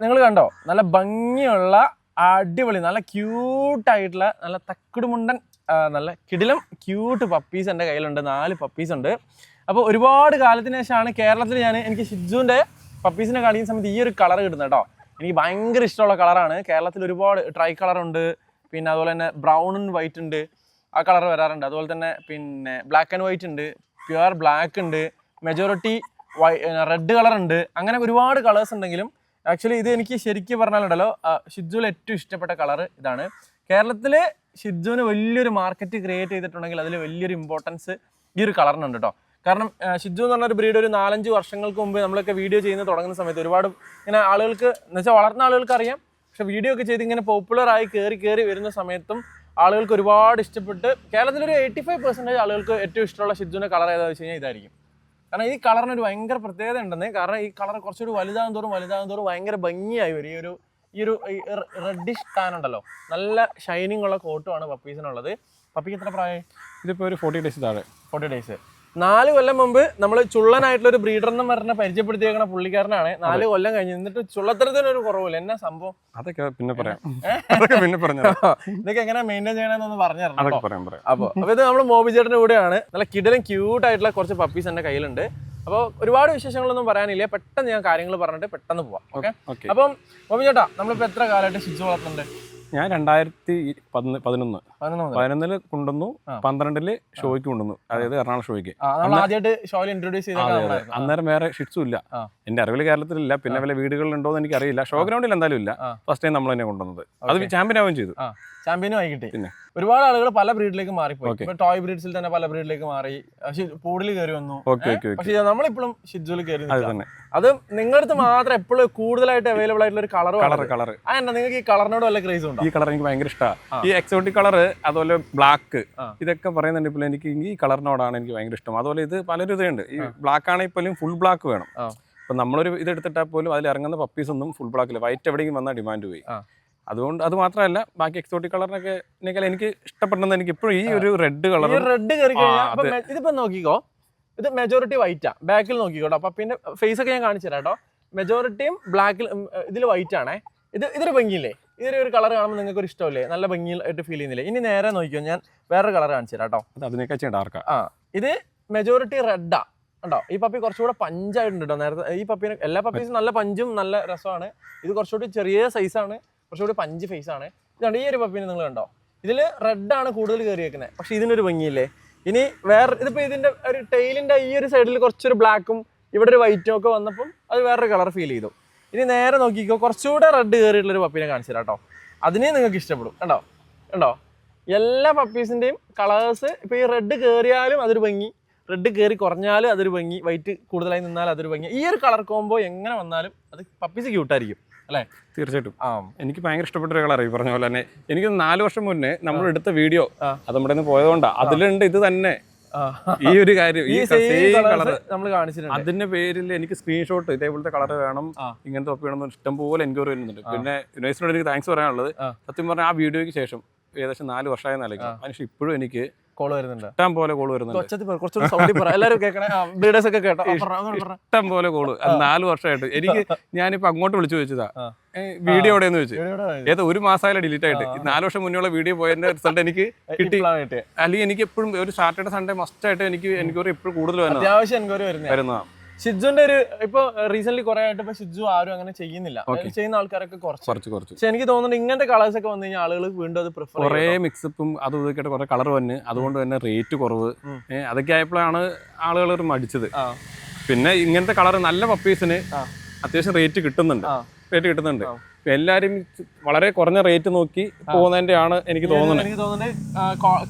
നിങ്ങൾ കണ്ടോ, നല്ല ഭംഗിയുള്ള അടിപൊളി നല്ല ക്യൂട്ടായിട്ടുള്ള നല്ല തക്കുടുമുണ്ടൻ നല്ല കിടിലം ക്യൂട്ട് പപ്പീസ് എൻ്റെ കയ്യിലുണ്ട്. 4 പപ്പീസ് ഉണ്ട്. അപ്പോൾ ഒരുപാട് കാലത്തിന് ശേഷമാണ് കേരളത്തിൽ എനിക്ക് ഷിജുവിൻ്റെ പപ്പീസിനെ കാണിക്കുന്ന സമയത്ത് ഈ ഒരു കളർ കിട്ടുന്നത് കേട്ടോ. എനിക്ക് ഭയങ്കര ഇഷ്ടമുള്ള കളറാണ്. കേരളത്തിൽ ഒരുപാട് ട്രൈ കളറുണ്ട്, പിന്നെ അതുപോലെ തന്നെ ബ്രൗൺ ആൻഡ് വൈറ്റ് ഉണ്ട്, ആ കളർ വരാറുണ്ട്. അതുപോലെ തന്നെ പിന്നെ ബ്ലാക്ക് ആൻഡ് വൈറ്റ് ഉണ്ട്, പ്യുവർ ബ്ലാക്ക് ഉണ്ട്, മെജോറിറ്റി റെഡ് കളർ ഉണ്ട്. അങ്ങനെ ഒരുപാട് കളേഴ്സ് ഉണ്ടെങ്കിലും ആക്ച്വലി ഇത് എനിക്ക് ശരിക്കും പറഞ്ഞാലുണ്ടല്ലോ ഷിജുവിൽ ഏറ്റവും ഇഷ്ടപ്പെട്ട കളർ ഇതാണ്. കേരളത്തിൽ ഷിജുവിന് വലിയൊരു മാർക്കറ്റ് ക്രിയേറ്റ് ചെയ്തിട്ടുണ്ടെങ്കിൽ അതിൽ വലിയൊരു ഇമ്പോർട്ടൻസ് ഈ ഒരു കളറിനുണ്ട് കേട്ടോ. കാരണം ഷിജു എന്ന് പറഞ്ഞൊരു ബ്രീഡ് ഒരു 4-5 വർഷങ്ങൾക്ക് മുമ്പ് നമ്മളൊക്കെ വീഡിയോ ചെയ്യുന്ന തുടങ്ങുന്ന സമയത്ത് ഒരുപാട് ഇങ്ങനെ ആളുകൾക്ക് എന്ന് വെച്ചാൽ വളർന്ന ആളുകൾക്ക് അറിയാം, പക്ഷെ വീഡിയോ ഒക്കെ ചെയ്ത് ഇങ്ങനെ പോപ്പുലറായി കയറി വരുന്ന സമയത്തും ആളുകൾക്ക് ഒരുപാട് ഇഷ്ടപ്പെട്ട് കേരളത്തിലൊരു 85% ആളുകൾക്ക് ഏറ്റവും ഇഷ്ടമുള്ള ഷിജുവിൻ്റെ കളർ ഏതാണെന്ന് വെച്ച് കഴിഞ്ഞാൽ ഇതായിരിക്കും. കാരണം ഈ കളറിനൊരു ഭയങ്കര പ്രത്യേകത ഉണ്ടെന്ന്. കാരണം ഈ കളർ കുറച്ചുകൂടി വലുതാകും തോറും ഭയങ്കര ഭംഗിയായി വരും. ഈ ഒരു റെഡിഷ് ടാൻ ഉണ്ടല്ലോ, നല്ല ഷൈനിങ് ഉള്ള കോട്ടുമാണ് പപ്പീസിനുള്ളത്. പപ്പിക്ക് എത്ര പ്രായം? ഇതിപ്പോൾ ഒരു 40 ഡേയ്സ് താഴെ. 40 ഡേയ്സ്. 4 കൊല്ലം മുമ്പ് നമ്മൾ ചുള്ളനായിട്ടുള്ള ഒരു ബ്രീഡർ എന്ന് പറഞ്ഞ പരിചയപ്പെടുത്തിയേക്കണ പുള്ളിക്കാരനാണ്. 4 കൊല്ലം കഴിഞ്ഞ് എന്നിട്ട് ചുള്ളത്തരത്തിനൊരു കുറവില്ല. എന്നാ സംഭവം? അതൊക്കെ പിന്നെ പറയാം. ഇതൊക്കെ എങ്ങനെ മെയിൻറ്റെയിൻ ചെയ്യണമെന്നൊന്ന് പറഞ്ഞു തരണം. അപ്പോൾ ഇത് നമ്മൾ മോബി ചേട്ടൻ്റെ കൂടെയാണ്. നല്ല കിടലും ക്യൂട്ട് ആയിട്ടുള്ള കുറച്ച് പപ്പീസ് എൻ്റെ കയ്യിലുണ്ട്. അപ്പോൾ ഒരുപാട് വിശേഷങ്ങളൊന്നും പറയാനില്ല, പെട്ടെന്ന് ഞാൻ കാര്യങ്ങൾ പറഞ്ഞിട്ട് പെട്ടെന്ന് പോവാം. ഓക്കെ. അപ്പം മോബി ചേട്ടാ, നമ്മളിപ്പോൾ എത്ര കാലമായിട്ട് ഷിജു വളർത്തുന്നുണ്ട്? ഞാൻ 2011 11 കൊണ്ടുവന്നു, 12 ഷോയ്ക്ക് കൊണ്ടുവന്നു, അതായത് എറണാകുളം ഷോയ്ക്ക്. അന്നേരം വേറെ ഷിറ്റ്സും ഇല്ല എന്റെ അറിവിൽ, കേരളത്തിലില്ല. പിന്നെ വല്ല വീടുകളിലുണ്ടോ എന്ന് എനിക്ക് അറിയില്ല. ഷോ ഗ്രൗണ്ടിൽ എന്തായാലും ഇല്ല. ഫസ്റ്റ് ടൈം നമ്മൾ തന്നെ കൊണ്ടുവന്നത്. അത് ചാമ്പ്യൻ ആവുകയും ചെയ്തു. ചാമ്പ്യനും ആയി കിട്ടി. പിന്നെ ഒരുപാട് ആളുകൾ പല ബ്രീഡിലേക്ക് മാറിപ്പോയി. ടോയ് ബ്രീഡ്സിൽ തന്നെ പല ബ്രീഡിലേക്ക് മാറി, പൂടിൽ കയറി വന്നു. പക്ഷെ നമ്മളിപ്പോഴും ഷിജുവിൽ കയറി. അത് നിങ്ങളുടെ മാത്രം എപ്പോഴും കൂടുതലായിട്ട് അവൈലബിൾ ആയിട്ടുള്ള ഒരു കളർ. അതെന്നാ നിങ്ങൾക്ക് ഈ കളറിനോട് വല്ല ക്രേസ് ഉണ്ടോ? ഈ കളർ എനിക്ക് ഭയങ്കര ഇഷ്ടമാണ്. ഈ എക്സോട്ടിക് കളർ, അതുപോലെ ബ്ലാക്ക്, ഇതൊക്കെ പറയുന്നുണ്ട്. ഇപ്പോൾ എനിക്ക് ഈ കളറിനോടാണ് എനിക്ക് ഭയങ്കര ഇഷ്ടം. അതുപോലെ ഇത് പലരും ഇതുണ്ട്. ഈ ബ്ലാക്ക് ആണെങ്കിൽ പോലും ഫുൾ ബ്ലാക്ക് വേണം. ഇപ്പൊ നമ്മളൊരു ഇത് എടുത്തിട്ടാൽ പോലും അതിൽ ഇറങ്ങുന്ന പപ്പീസ് ഒന്നും ഫുൾ ബ്ലാക്കില്ല. വൈറ്റ് എവിടെയെങ്കിലും വന്നാൽ ഡിമാൻഡ് പോയി. അതുകൊണ്ട് അത് മാത്രമല്ല, ബാക്കി എക്സോട്ടിക് കളറിനൊക്കെ എനിക്ക് ഇഷ്ടപ്പെടുന്നത് എനിക്ക് ഇപ്പോഴും ഈ ഒരു റെഡ് കളർ. ഇതിപ്പോ നോക്കിക്കോ, ഇത് മെജോറിറ്റി വൈറ്റാ. ബാക്കിൽ നോക്കിക്കോട്ടോ, പപ്പീന്റെ ഫേസ് ഒക്കെ ഞാൻ കാണിച്ചു തരാം കേട്ടോ. മെജോറിറ്റിയും ബ്ലാക്കിൽ, ഇതിൽ വൈറ്റ് ആണേ. ഇതൊരു ഭംഗിയില്ലേ? ഇതൊരു കളർ കാണുമ്പോൾ നിങ്ങൾക്ക് ഒരു ഇഷ്ടമല്ലേ? നല്ല ഭംഗിയായിട്ട് ഫീൽ ചെയ്യുന്നില്ലേ? ഇനി നേരെ നോക്കിക്കോ, ഞാൻ വേറൊരു കളർ കാണിച്ചു തരാം കേട്ടോ. അതിനേക്കാൾ ഡാർക്കാ. ഇത് മെജോറിറ്റി റെഡാ ഉണ്ടോ? ഈ പപ്പി കുറച്ചുകൂടെ പഞ്ചായിട്ടുണ്ട് കേട്ടോ. നേരത്തെ ഈ പപ്പീനെ, എല്ലാ പപ്പീസും നല്ല പഞ്ചും നല്ല രസമാണ്. ഇത് കുറച്ചുകൂടി ചെറിയ സൈസാണ്, കുറച്ചുകൂടി പഞ്ച് ഫേസ് ആണ്. ഇതുണ്ട്, ഈ ഒരു പപ്പീനെ നിങ്ങൾ കണ്ടോ? ഇതിൽ റെഡാണ് കൂടുതൽ കയറിയേക്കുന്നത്, പക്ഷെ ഇതിനൊരു ഭംഗിയില്ലേ? ഇനി വേറെ ഇതിപ്പോൾ ഇതിൻ്റെ ഒരു ടെയിലിൻ്റെ ഈ ഒരു സൈഡിൽ കുറച്ചൊരു ബ്ലാക്കും ഇവിടെ ഒരു വൈറ്റും ഒക്കെ വന്നപ്പം അത് വേറൊരു കളർ ഫീൽ ചെയ്തു. ഇനി നേരെ നോക്കിക്കോ, കുറച്ചുകൂടെ റെഡ് കയറിയിട്ടുള്ളൊരു പപ്പീനെ കാണിച്ചു തരാം കേട്ടോ. അതിനെ നിങ്ങൾക്ക് ഇഷ്ടപ്പെടും. കണ്ടോ എല്ലാ പപ്പീസിൻ്റെയും കളേഴ്സ്. ഇപ്പോൾ ഈ റെഡ് കയറിയാലും അതൊരു ഭംഗി, റെഡ് കയറി കുറഞ്ഞാലും അതൊരു ഭംഗി, വൈറ്റ് കൂടുതലായി നിന്നാലും അതൊരു ഭംഗി. ഈ ഒരു കളർ കോമ്പോ എങ്ങനെ വന്നാലും അത് പപ്പീസ് ക്യൂട്ടായിരിക്കും അല്ലേ? തീർച്ചയായിട്ടും. എനിക്ക് ഭയങ്കര ഇഷ്ടപ്പെട്ട ഒരു കളർ. ഈ പറഞ്ഞ പോലെ തന്നെ എനിക്ക് 4 വർഷം മുന്നേ നമ്മൾ എടുത്ത വീഡിയോ അത് നമ്മുടെ നിന്ന് പോയതുകൊണ്ടാണ്. അതിലുണ്ട് ഇത് തന്നെ, ഈ ഒരു കാര്യം, ഈ കളർ നമ്മൾ കാണിച്ചിട്ടുണ്ട്. അതിന്റെ പേരിൽ എനിക്ക് സ്ക്രീൻഷോട്ട് ഇതേപോലത്തെ കളർ വേണം, ഇങ്ങനത്തെ ഒപ്പ് വേണം, ഇഷ്ടം പോലെ എൻക്വയറി വരുന്നുണ്ട്. പിന്നെ യുനൈസിനോട് എനിക്ക് താങ്ക്സ് പറയാനുള്ളത്, സത്യം പറഞ്ഞാൽ ആ വീഡിയോയ്ക്ക് ശേഷം ഏകദേശം 4 വർഷമായി നിലയ്ക്കും. അതിനുശേഷം ഇപ്പോഴും എനിക്ക് കോൾ വരുന്നുണ്ട്, ഇഷ്ടം പോലെ കോൾ വരുന്നുണ്ട്. ഇഷ്ടം പോലെ കോള് 4 വർഷമായിട്ട്. എനിക്ക് ഞാനിപ്പോ അങ്ങോട്ട് വിളിച്ചു ചോദിച്ചതാ, വീഡിയോ എവിടെയെന്ന് ചോദിച്ചു. ഏതോ 1 മാസമായാലും ഡിലീറ്റ് ആയിട്ട്. 4 വർഷം മുന്നേ വീഡിയോ പോയതിന്റെ റിസൾട്ട് എനിക്ക് കിട്ടി. അല്ലെങ്കിൽ എനിക്ക് എപ്പോഴും ഒരു സാറ്റർഡേ സൺഡേ മസ്റ്റ് ആയിട്ട് എനിക്ക് എപ്പോഴും കൂടുതൽ വരുന്നതാണ്. ഷിജുവിന്റെ ഒരു ഇപ്പൊ റീസെന്റ് കുറെ ആയിട്ട് ഇപ്പൊ ഷിജു ആരും അങ്ങനെ ചെയ്യുന്നില്ല, ചെയ്യുന്ന ആൾക്കാരൊക്കെ കുറച്ച്. പക്ഷെ എനിക്ക് തോന്നുന്നുണ്ട് ഇങ്ങനത്തെ കളേഴ്സ് ഒക്കെ വന്നു കഴിഞ്ഞാൽ ആളുകൾ വീണ്ടും അത് പ്രിഫർ. കുറെ മിക്സപ്പും അതും ഇതൊക്കെ കുറെ കളർ വന്ന്, അതുകൊണ്ട് തന്നെ റേറ്റ് കുറവ്, അതൊക്കെ ആയപ്പോഴാണ് ആളുകൾ ഒരു മടിച്ചത്. പിന്നെ ഇങ്ങനത്തെ കളർ നല്ല പപ്പീസിന് അത്യാവശ്യം റേറ്റ് കിട്ടുന്നുണ്ട്. എല്ലാരും വളരെ കുറഞ്ഞ റേറ്റ് നോക്കി പോകുന്നതിന്റെ ആണ് എനിക്ക് തോന്നുന്നത്.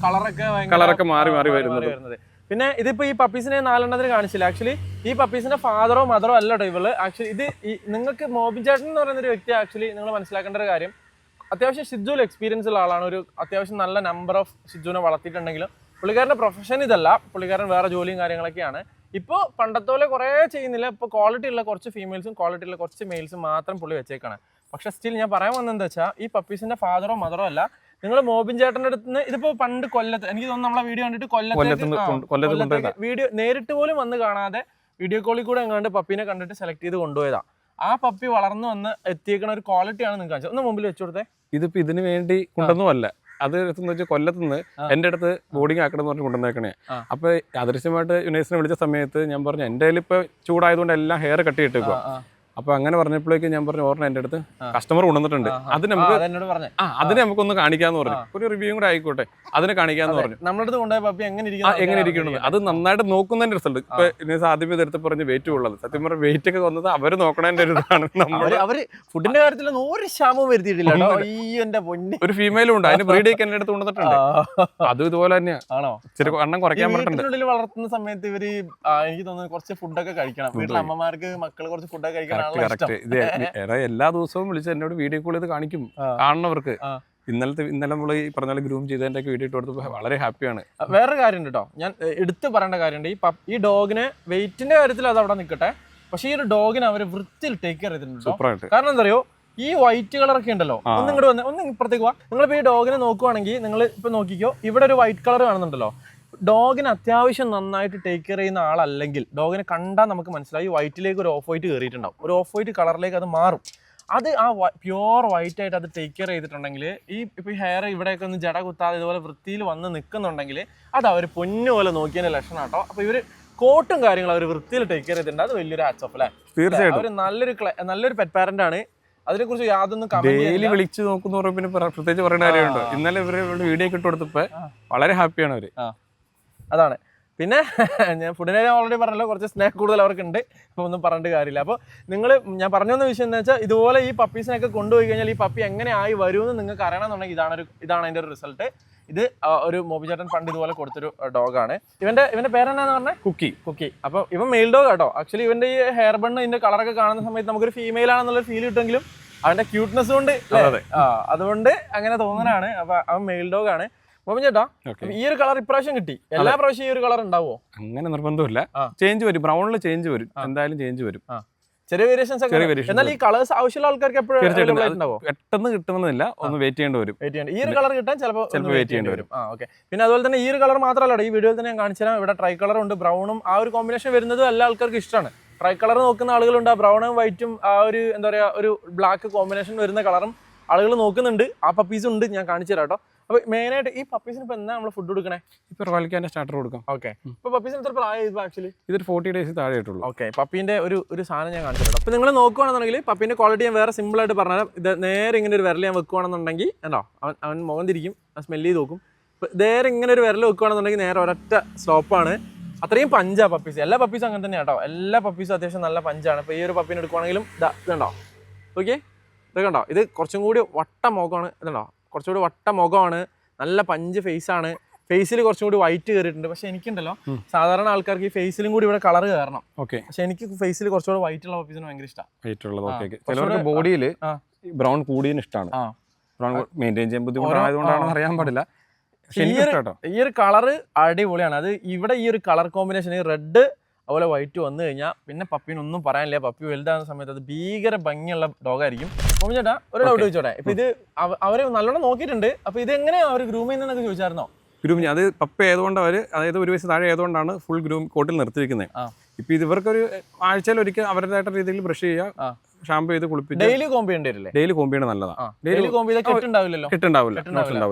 കളറൊക്കെ മാറി വരുന്നത്. പിന്നെ ഇതിപ്പോ ഈ പപ്പീസിനെ 4 കാണിച്ചില്ല. ആക്ച്വലി ഈ പപ്പീസിന്റെ ഫാദറോ മദറോ അല്ല കേട്ടോ ഇവള്. ആക്ച്വലി ഇത് നിങ്ങൾക്ക് മോബി ചേട്ടൻ എന്ന് പറയുന്ന ഒരു വ്യക്തി ആക്ച്വലി നിങ്ങൾ മനസ്സിലാക്കേണ്ട ഒരു കാര്യം, അത്യാവശ്യം ഷിജുവിൽ എക്സ്പീരിയൻസ് ഉള്ള ആളാണ്. ഒരു അത്യാവശ്യം നല്ല നമ്പർ ഓഫ് ഷിജുവിനെ വളർത്തിയിട്ടുണ്ടെങ്കിലും പുള്ളിക്കാരൻ്റെ പ്രൊഫഷൻ ഇതല്ല, പുള്ളിക്കാരൻ വേറെ ജോലിയും കാര്യങ്ങളൊക്കെയാണ്. ഇപ്പോൾ പണ്ടത്തെ പോലെ കുറേ ചെയ്യുന്നില്ല. ഇപ്പോൾ ക്വാളിറ്റി ഉള്ള കുറച്ച് ഫീമെയിൽസും ക്വാളിറ്റി ഉള്ള കുറച്ച് മെയിൽസും മാത്രം പുള്ളി വെച്ചേക്കാണ്. പക്ഷെ സ്റ്റിൽ ഞാൻ പറയാൻ വന്നതെന്താ വെച്ചാൽ, ഈ പപ്പീസിന്റെ ഫാദറോ മദറോ അല്ല. നിങ്ങൾ മോബിൻ ചേട്ടൻ്റെ അടുത്ത് നിന്ന് ഇതിപ്പോ പണ്ട് കൊല്ലത്ത്, എനിക്ക് തോന്നുന്നു നമ്മളെ വീഡിയോ കണ്ടിട്ട് കൊല്ലത്ത് വീഡിയോ നേരിട്ട് പോലും വന്ന് കാണാതെ വീഡിയോ കോളിൽ കൂടെ എങ്ങാണ്ട് പപ്പീനെ കണ്ടിട്ട് സെലക്ട് ചെയ്ത് കൊണ്ടുപോയതാ. ആ പപ്പി വളർന്നു വന്ന് എത്തിയേക്കണ ഒരു ക്വാളിറ്റിയാണ് നിങ്ങൾക്ക് കാണിച്ചത്. ഒന്ന് മുമ്പിൽ വെച്ചു കൊടുത്തേ. ഇതിപ്പോ ഇതിന് വേണ്ടി കൊണ്ടൊന്നുമല്ല, അത് വെച്ച് കൊല്ലത്തുനിന്ന് എന്റെ അടുത്ത് ബോർഡിങ് ആക്കണം എന്ന് പറഞ്ഞ് കൊണ്ടുവന്നേക്കണേ. അപ്പൊ അദൃശ്യമായിട്ട് യുനൈസിനെ വിളിച്ച സമയത്ത് ഞാൻ പറഞ്ഞു എന്റെ കയ്യിൽ ഇപ്പൊ ചൂടായതുകൊണ്ട് എല്ലാം ഹെയർ കട്ട് ചെയ്തിട്ടേക്കുക. അപ്പൊ അങ്ങനെ പറഞ്ഞപ്പോഴേക്കും ഞാൻ പറഞ്ഞു ഓർമ്മ എന്റെ അടുത്ത് കസ്റ്റമർ കൊണ്ടുവന്നിട്ടുണ്ട്, അത് നമുക്ക് അതിനെ നമുക്കൊന്ന് കാണിക്കാന്ന് പറഞ്ഞു. ഒരു റിവ്യൂ കൂടെ ആയിക്കോട്ടെ, അതിനെ കാണിക്കാന്ന് പറഞ്ഞു. നമ്മളടുത്ത് കൊണ്ടുപോയ പപ്പി എങ്ങനെ ഇരിക്കുന്നത് അത് നന്നായിട്ട് നോക്കുന്നതിന്റെ റിസൾട്ട്. ഇപ്പൊ യുനൈസ് ആദ്യമേ എടുത്ത് പറഞ്ഞ് വെയിറ്റ് ഉള്ളത്, സത്യം പറഞ്ഞ വെയിറ്റ് ഒക്കെ വന്നത് അവര് നോക്കണതിന്റെ ഒരു ഇതാണ്. അവര് ഫുഡിന്റെ കാര്യത്തിൽ ഒരു ക്ഷാമവും വരുത്തിയിട്ടില്ല. ഒരു ഫീമെയിലും ഉണ്ട്, അതിന് ബ്രീഡേക്ക് എന്റെ അടുത്ത് കൊണ്ടുവന്നിട്ടുണ്ട്. അതും ഇതുപോലെ തന്നെയാ. ആണോ? ഇച്ചിരി എണ്ണം കുറയ്ക്കാൻ പറഞ്ഞിട്ടുണ്ട്. വളർത്തുന്ന സമയത്ത് ഇവര് എനിക്ക് തോന്നുന്നു കുറച്ച് ഫുഡൊക്കെ കഴിക്കണം. വീട്ടിലെ അമ്മമാർക്ക് മക്കൾ കുറച്ച് ഫുഡൊക്കെ കഴിക്കണം. എല്ലാ ദിവസവും വിളിച്ച് എന്നോട് വീഡിയോ കോൾ ചെയ്ത് കാണിക്കും കാണുന്നവർക്ക്. ഇന്നലെ നമ്മൾ ഈ പറഞ്ഞ ഗ്രൂം ചെയ്തതിന്റെ ഒക്കെ വീഡിയോ ഇട്ട് കൊടുത്തപ്പോൾ വളരെ ഹാപ്പിയാണ്. വേറൊരു കാര്യം കേട്ടോ, ഞാൻ എടുത്ത് പറയേണ്ട കാര്യമുണ്ട്. ഈ ഡോഗിന് വെയിറ്റിന്റെ കാര്യത്തിൽ അത് അവിടെ നിൽക്കട്ടെ, പക്ഷെ ഈ ഒരു ഡോഗിനെ അവര് വൃത്തിയിൽ ടേക്ക് കെയർ ചെയ്തിട്ടുണ്ട്. കാരണം എന്താ പറയുക, ഈ വൈറ്റ് കളർ ഒക്കെ ഉണ്ടല്ലോ, ഒന്ന് ഇങ്ങോട്ട് വന്ന് ഒന്ന് ഇപ്പുറത്തേക്ക് പോവാ. നിങ്ങളിപ്പോ ഈ ഡോഗിനെ നോക്കുവാണെങ്കിൽ നിങ്ങൾ ഇപ്പൊ നോക്കിക്കോ, ഇവിടെ ഒരു വൈറ്റ് കളർ കാണുന്നുണ്ടല്ലോ. ഡോഗിന് അത്യാവശ്യം നന്നായിട്ട് ടേക്ക് കെയർ ചെയ്യുന്ന ആളല്ലെങ്കിൽ ഡോഗിനെ കണ്ടാൽ നമുക്ക് മനസ്സിലായി വൈറ്റിലേക്ക് ഒരു ഓഫ് വൈറ്റ് കയറിയിട്ടുണ്ടാവും. ഒരു ഓഫ് വൈറ്റ് കളറിലേക്ക് അത് മാറും. അത് ആ പ്യുവർ വൈറ്റ് ആയിട്ട് അത് ടേക്ക് കെയർ ചെയ്തിട്ടുണ്ടെങ്കിൽ ഇപ്പൊ ഈ ഹെയർ ഇവിടെയൊക്കെ ഒന്ന് ജട കുത്താതെ ഇതുപോലെ വൃത്തിയിൽ വന്ന് നിൽക്കുന്നുണ്ടെങ്കിൽ അത് അവർ പൊന്നു പോലെ നോക്കിയതിന്റെ ലക്ഷണം കേട്ടോ. അപ്പൊ ഇവര് കോട്ടും കാര്യങ്ങളും അവർ വൃത്തിയിൽ ടേക്ക് കെയർ ചെയ്തിട്ടുണ്ട്. അത് വലിയൊരു ഹാറ്റ്സ് ഓഫ് അല്ലേ. തീർച്ചയായിട്ടും അവർ നല്ലൊരു പെറ്റ് പാരന്റ് ആണ്. അതിനെ കുറിച്ച് യാതൊന്നും ഡെയിലി വിളിച്ച് നോക്കുന്ന പിന്നെ പ്രത്യേകിച്ച് പറയേണ്ട കാര്യമുണ്ടോ. ഇന്നലെ ഇവര് വീഡിയോ ഇട്ട് കൊടുത്തപ്പോ വളരെ ഹാപ്പിയാണ് അവര്. അതാണ്. പിന്നെ ഞാൻ ഫുഡിനെ ഓൾറെഡി പറഞ്ഞല്ലോ, കുറച്ച് സ്നേഹം കൂടുതൽ അവർക്കുണ്ട്. അപ്പോൾ ഒന്നും പറഞ്ഞിട്ട് കാര്യമില്ല. അപ്പോൾ ഞാൻ പറഞ്ഞു വന്ന വിഷയം എന്താ വെച്ചാൽ, ഇതുപോലെ ഈ പപ്പീസിനൊക്കെ കൊണ്ടുപോയി കഴിഞ്ഞാൽ ഈ പപ്പി എങ്ങനെ ആയി വരുമെന്ന് നിങ്ങൾക്ക് അറിയണമെന്നുണ്ടെങ്കിൽ ഇതാണ് അതിൻ്റെ ഒരു റിസൾട്ട്. ഇത് ഒരു മോബി ചേട്ടൻ പണ്ട് ഇതുപോലെ കൊടുത്തൊരു ഡോഗാണ്. ഇവന്റെ പേരെന്നാന്ന് പറഞ്ഞാൽ കുക്കി. അപ്പോൾ ഇവൻ മെയിൽ ഡോഗ് കേട്ടോ. ആക്ച്വലി ഇവന്റെ ഈ ഹെയർ ബണ്ണ് ഇതിന്റെ കളറൊക്കെ കാണുന്ന സമയത്ത് നമുക്കൊരു ഫീമെയിൽ ആണെന്നുള്ള ഫീൽ കിട്ടുമെങ്കിലും അവന്റെ ക്യൂട്ട്നെസ് കൊണ്ട് അതുകൊണ്ട് അങ്ങനെ തോന്നുന്നതാണ്. അപ്പൊ അവൻ മെയിൽ ഡോഗ് ആണ്. ചേട്ടാ, ഈ ഒരു കളർ ഇപ്രാവശ്യം കിട്ടി. എല്ലാ പ്രാവശ്യം ഈ ഒരു കളർ ഉണ്ടാവോ? അങ്ങനെ നിർബന്ധമില്ല, ചേഞ്ച് വരും. ബ്രൗണിൽ ചേഞ്ച് വരും, എന്തായാലും ചേഞ്ച് വരും. ചെറിയ വേരിയേഷൻസ് ഒക്കെ. എന്നാൽ ഈ കളേഴ്സ് ആവശ്യമുള്ള ആൾക്കാർക്ക് എപ്പോഴും പെട്ടെന്ന് കിട്ടുമെന്നില്ല, ഒന്ന് വെയിറ്റ് ചെയ്യേണ്ടി വരും. ഈ ഒരു കളർ കിട്ടാൻ ചിലപ്പോൾ വെയിറ്റ് ചെയ്യേണ്ടി വരും. ഓക്കെ. പിന്നെ അതുപോലെ തന്നെ ഈ ഒരു കളർ മാത്രമല്ല, ഈ വീഡിയോയിൽ തന്നെ ഞാൻ കാണിച്ചുതരാം. ഇവിടെ ട്രൈ കളർ ഉണ്ട്, ബ്രൗണും. ആ ഒരു കോമ്പിനേഷൻ വരുന്നതും എല്ലാ ആൾക്കാർക്കും ഇഷ്ടമാണ്. ട്രൈ കളർ നോക്കുന്ന ആളുകളുണ്ട്. ആ ബ്രൗണും വൈറ്റും ആ ഒരു എന്താ പറയുക ഒരു ബ്ലാക്ക് കോമ്പിനേഷൻ വരുന്ന കളറും ആളുകൾ നോക്കുന്നുണ്ട്. ആ പപ്പീസും ഉണ്ട്, ഞാൻ കാണിച്ചു തരാം കേട്ടോ. അപ്പൊ മെയിനായിട്ട് ഈ പപ്പീസിന് ഇപ്പൊ എന്നാ നമ്മൾ ഫുഡ് കൊടുക്കണേ? ഇപ്പൊ റോയൽക്കാന്റെ സ്റ്റാർട്ടർ കൊടുക്കാം. ഓക്കെ. ഇപ്പൊ പപ്പീസിന് എത്ര പ്രായം ആക്ച്വലി? ഇതൊരു 40 days താഴെ ആയിട്ടുള്ളൂ. ഓക്കെ. പപ്പീന്റെ ഒരു സാധനം ഞാൻ കാണിച്ചിട്ടുണ്ട്. അപ്പൊ നിങ്ങൾ നോക്കുകയാണെന്നുണ്ടെങ്കിൽ പപ്പീന്റെ ക്വാളിറ്റി ഞാൻ വേറെ സിമ്പിൾ ആയിട്ട് പറഞ്ഞാൽ, ഇത് നേരെ ഇങ്ങനെ ഒരു വിരൽ ഞാൻ വെക്കുകയാണെന്നുണ്ടെങ്കിൽ ഉണ്ടോ, അവൻ മുഖം തിരിക്കും, സ്മെല്ല് ചെയ്ത് നോക്കും. നേരെ ഇങ്ങനെ ഒരു വിരൽ വെക്കുകയാണെന്നുണ്ടെങ്കിൽ നേരെ ഒരൊറ്റ സ്റ്റോപ്പാണ്. അത്രയും പഞ്ചാ പപ്പീസ്. എല്ലാ പപ്പീസും അങ്ങനെ തന്നെ കേട്ടോ. എല്ലാ പപ്പീസും അത്യാവശ്യം നല്ല പഞ്ചാണ്. ഇപ്പൊ ഈ ഒരു പപ്പീനെ എടുക്കുവാണെങ്കിലും ഇതുണ്ടോ, ഓക്കെ, ഇതൊക്കെ ഉണ്ടോ. ഇത് കുറച്ചും കൂടി വട്ട മുഖമാണ്. ഇതുണ്ടോ, കുറച്ചുകൂടി വട്ട മുഖമാണ്, നല്ല പഞ്ച് ഫേസ് ആണ്. ഫേസിൽ കുറച്ചും കൂടി വൈറ്റ് കയറിയിട്ടുണ്ട്. പക്ഷെ എനിക്കുണ്ടല്ലോ, സാധാരണ ആൾക്കാർക്ക് ഈ ഫേസിലും കൂടി ഇവിടെ കളർ കയറണം. ഓക്കെ. പക്ഷെ എനിക്ക് ഫേസിൽ കുറച്ചുകൂടി വൈറ്റ് ഉള്ള പപ്പീസിന് ഭയങ്കര ഇഷ്ടമാണ്. ബോഡിയിൽ ബ്രൗൺ കൂടിയതിന് ഇഷ്ടമാണ്. ബ്രൗൺ മെയിൻറ്റെയിൻ ചെയ്യാൻ ബുദ്ധിമുട്ടായതുകൊണ്ടാണെന്ന് അറിയാൻ പാടില്ല. ഈ ഒരു കളറ് അടിപൊളിയാണ്. അത് ഇവിടെ ഈ ഒരു കളർ കോമ്പിനേഷൻ, ഈ റെഡ് അതുപോലെ വൈറ്റ് വന്നു കഴിഞ്ഞാൽ പിന്നെ പപ്പീനൊന്നും പറയാനില്ല. പപ്പി വലുതാകുന്ന സമയത്ത് അത് ഭീകര ഭംഗിയുള്ള ഡോഗായിരിക്കും. അപ്പം ചേട്ടാ ഒരു ഡൗട്ട് ചോദിച്ചോട്ടെ, ഇപ്പൊ ഇത് അവര് നല്ലോണം നോക്കിയിട്ടുണ്ട്. അപ്പൊ ഇത് എങ്ങനെയാ അവർ ഗ്രൂം ചെയ്യുന്നതെന്നൊക്കെ ചോദിച്ചായിരുന്നോ? ഗ്രൂം അത് പപ്പ ആയതുകൊണ്ട് അവർ, അതായത് ഒരു വയസ്സ് താഴെ ആയതുകൊണ്ടാണ് ഫുൾ ഗ്രൂം കോട്ടിൽ നിർത്തിയിരിക്കുന്നത്. ഇപ്പൊ ഇവർക്കൊരു ആഴ്ചയിൽ ഒരിക്കൽ അവരുടേതായിട്ട് രീതിയിൽ ബ്രഷ് ചെയ്യുക, ഷാമ്പു ചെയ്ത് കുളിപ്പിച്ച് ഡെയിലി കോമ്പ് ചെയ്യേണ്ടില്ലേ? ഡെയിലി കോമ്പ് ചെയ്യണത് നല്ലതാണ്. ഡെയിലി കോമ്പ് ചെയ്താൽ കിട്ടുണ്ടാവില്ലല്ലോ.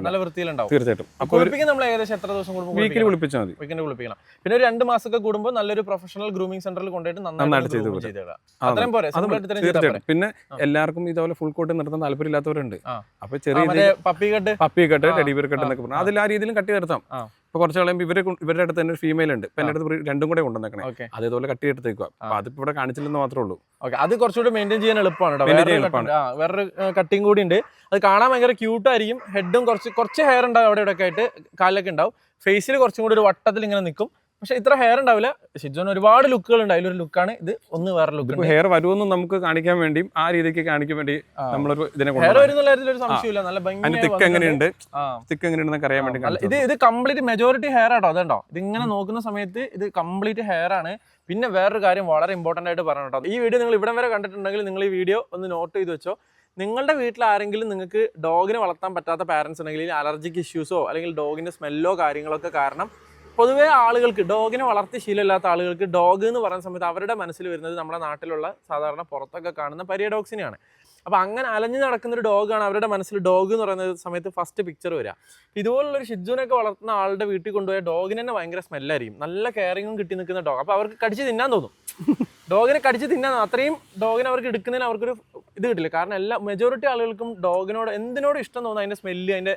നല്ല വൃത്തിയിലുണ്ടാവും. തീർച്ചയായിട്ടും. കുളിപ്പിക്കാൻ നമ്മൾ ഏകദേശം എത്ര ദിവസം കൂടുമ്പോൾ? വീക്കിലി കുളിപ്പിച്ചാൽ മതി. വീക്കിന് കുളിപ്പിക്കണം. പിന്നെ ഒരു 2 മാസമൊക്കെ കൂടുമ്പോൾ നല്ലൊരു പ്രൊഫഷണൽ ഗ്രൂമിംഗ് സെന്ററിൽ കൊണ്ടുപോയിട്ട് നന്നായിട്ട് ചെയ്തിടാം. പിന്നെ എല്ലാവർക്കും ഇതുപോലെ ഫുൾ കോട്ട് നിർത്താൻ താല്പര്യമില്ലാത്തവരുണ്ട്. അപ്പൊ ചെറിയ puppy cut teddy bear cut എന്നൊക്കെ പറഞ്ഞു, അതിൽ ആ രീതിയിലും കട്ടി നിർത്താം. ഇപ്പൊ കുറച്ച് കളയുമ്പോൾ ഇവരുടെ അടുത്ത് തന്നെ ഒരു ഫീമെയിൽ ഉണ്ട്. ഇപ്പൊ എന്റെ അടുത്ത് 2 കൂടെ കൊണ്ടുവന്നേക്കണേ. അതേപോലെ കട്ടി എടുത്തേക്കുക. അപ്പൊ അതിപ്പോ ഇവിടെ കാണിച്ചില്ലെന്ന് മാത്രമേ ഉള്ളൂ. അത് കുറച്ചുകൂടി മെയിൻറ്റെയിൻ ചെയ്യാൻ എളുപ്പമാണ്. വേറൊരു കട്ടിങ് കൂടി ഉണ്ട്. അത് കാണാൻ ഭയങ്കര ക്യൂട്ടായിരിക്കും. ഹെഡും കുറച്ച് ഹെയർ ഉണ്ടാവും അവിടെ ഇവിടെ ഒക്കെ ആയിട്ട്, കാലിലൊക്കെ ഉണ്ടാവും. ഫേസിൽ കുറച്ചും കൂടി ഒരു വട്ടത്തിൽ ഇങ്ങനെ നിൽക്കും. പക്ഷെ ഇത്ര ഹെയർ ഉണ്ടാവില്ല. ഷിജോന് ഒരുപാട് ലുക്കുകൾ ഉണ്ട്. അതിലൊരു ലുക്കാണ് ഇത്. ഒന്ന് വേറെ ലുക്ക്. ഹെയർ വരുമെന്നും നമുക്ക് കാണിക്കാൻ വേണ്ടിയും ആ രീതിക്ക് കാണിക്കാൻ വേണ്ടി നമ്മളൊരു ഇതിനെ ഹെയർ വരുന്ന കാര്യത്തിൽ ഒരു സംശയമില്ല. നല്ല ഭംഗി തിക്ക് എങ്ങനെയുണ്ടെന്ന് അറിയാൻ വേണ്ടി. ഇത് കംപ്ലീറ്റ് മെജോറിറ്റി ഹെയർ ആട്ടോ. അതുണ്ടോ, ഇതിങ്ങനെ നോക്കുന്ന സമയത്ത് ഇത് കംപ്ലീറ്റ് ഹെയർ ആണ്. പിന്നെ വേറൊരു കാര്യം വളരെ ഇമ്പോർട്ടന്റ് ആയിട്ട് പറഞ്ഞു കേട്ടോ. ഈ വീഡിയോ നിങ്ങൾ ഇവിടം വരെ കണ്ടിട്ടുണ്ടെങ്കിൽ നിങ്ങൾ ഈ വീഡിയോ ഒന്ന് നോട്ട് ചെയ്ത് വെച്ചോ. നിങ്ങളുടെ വീട്ടിൽ ആരെങ്കിലും നിങ്ങൾക്ക് ഡോഗിനെ വളർത്താൻ പറ്റാത്ത പാരൻസ് ഉണ്ടെങ്കിൽ, അലർജിക് ഇഷ്യൂസോ അല്ലെങ്കിൽ ഡോഗിന്റെ സ്മെല്ലോ കാര്യങ്ങളൊക്കെ കാരണം പൊതുവേ ആളുകൾക്ക് ഡോഗിനെ വളർത്തി ശീലമില്ലാത്ത ആളുകൾക്ക് ഡോഗ് എന്ന് പറയുന്ന സമയത്ത് അവരുടെ മനസ്സിൽ വരുന്നത് നമ്മുടെ നാട്ടിലുള്ള സാധാരണ പുറത്തൊക്കെ കാണുന്ന പരിയ ഡോഗ്സിനെയാണ്. അപ്പോൾ അങ്ങനെ അലഞ്ഞു നടക്കുന്ന ഒരു ഡോഗാണ് അവരുടെ മനസ്സിൽ ഡോഗ് എന്ന് പറയുന്ന സമയത്ത് ഫസ്റ്റ് പിക്ചർ വരിക. ഇതുപോലുള്ളൊരു ഷിജുവിനൊക്കെ വളർത്തുന്ന ആളുടെ വീട്ടിൽ കൊണ്ടുപോയ ഡോഗിന് തന്നെ ഭയങ്കര സ്മെല്ലായിരിക്കും, നല്ല കെയറിങ്ങും കിട്ടി നിൽക്കുന്ന ഡോഗ്. അപ്പോൾ അവർക്ക് കടിച്ച് തിന്നാൻ തോന്നും, ഡോഗിനെ കടിച്ച് തിന്നാൻ. അത്രയും ഡോഗിനെ അവർക്ക് എടുക്കുന്നതിന് അവർക്കൊരു ഇത് കിട്ടില്ല. കാരണം എല്ലാ മെജോറിറ്റി ആളുകൾക്കും ഡോഗിനോട് എന്തിനോടും ഇഷ്ടം തോന്നുന്നത് അതിൻ്റെ സ്മെല്ല്, അതിൻ്റെ